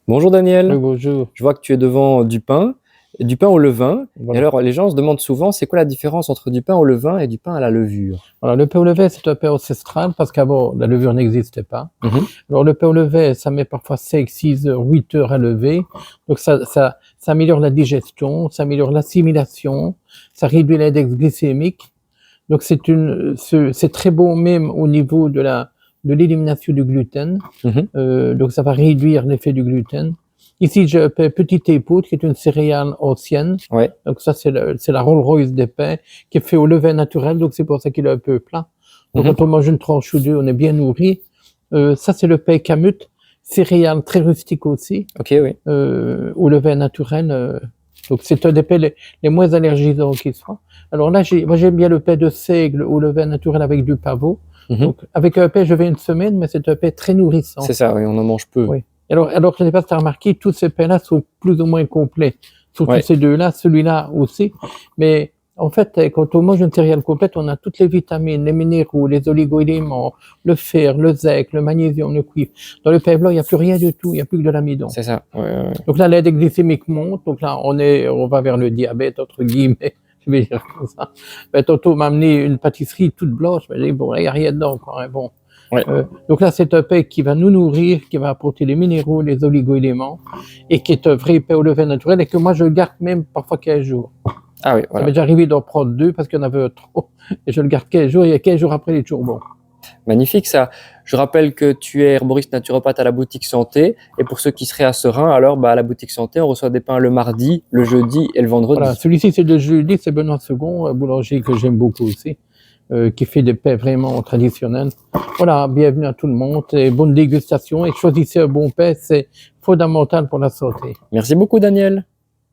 Bonjour Oui, Daniel, bonjour. je vois que tu es devant du pain au levain. Et Voilà. alors les gens se demandent souvent, c'est quoi la différence entre du pain au levain et du pain à la levure? Alors, le pain au levain, c'est un pain ancestral parce qu'avant, la levure n'existait pas. Mhm, Alors, le pain au levain, ça met parfois 5, 6 heures, 8 heures à lever. Donc, ça améliore la digestion, ça améliore l'assimilation, ça réduit l'index glycémique. Donc, c'est très bon même au niveau de l'élimination du gluten. mhm. Donc, ça va réduire l'effet du gluten. Ici, j'ai un pain petit épeautre qui est une céréale ancienne. Ouais. Donc, ça, c'est la Rolls-Royce des pains qui est fait au levain naturel. Donc, c'est pour ça qu'il est un peu plat. Donc, Mhm. quand on mange une tranche ou deux, on est bien nourri. Ça, c'est le pain Kamut, céréale très rustique aussi, Ok, oui. au levain naturel. Donc, c'est un des pains les moins allergisants qui soit. Alors là, moi, j'aime bien le pain de seigle au levain naturel avec du pavot. Mhm. Donc, avec un pain, je vais une semaine, mais c'est un pain très nourrissant. C'est ça, oui, on en mange peu. Oui. Alors, je ne sais pas si tu as remarqué, tous ces pains-là sont plus ou moins complets. Surtout Ouais. ces deux-là, celui-là aussi. Mais en fait, quand on mange une céréale complète, on a toutes les vitamines, les minéraux, les oligo-éléments, le fer, le zinc, le magnésium, le cuivre. Dans le pain blanc, il n'y a plus rien du tout, il n'y a plus que de l'amidon. C'est ça. Ouais, ouais, ouais. Donc là, l'index glycémique monte. Donc là, on va vers le diabète, entre guillemets. Je vais dire comme ça. Ben, tantôt, on m'a amené une pâtisserie toute blanche. Je me dis, bon, il n'y a rien dedans, quoi. Hein, bon. Ouais. Donc là, c'est un pain qui va nous nourrir, qui va apporter les minéraux, les oligo-éléments, et qui est un vrai pain au levain naturel, et que moi, je garde même parfois 15 jours. Ah oui, Ça voilà. m'est déjà arrivé d'en prendre deux parce qu'il y en avait trop, et je le garde 15 jours, et 15 jours après, il est toujours bon. Magnifique ça. Je rappelle que tu es herboriste naturopathe à la boutique Santé. Et pour ceux qui seraient à Serein, alors à la boutique Santé, on reçoit des pains le mardi, le jeudi et le Voilà, vendredi. celui-ci, c'est le jeudi, c'est Benoît Second, un boulanger que j'aime beaucoup aussi, qui fait des pains vraiment traditionnels. Voilà, bienvenue à tout le monde, et bonne dégustation, et choisissez un bon pain, c'est fondamental pour la santé. Merci beaucoup Daniel.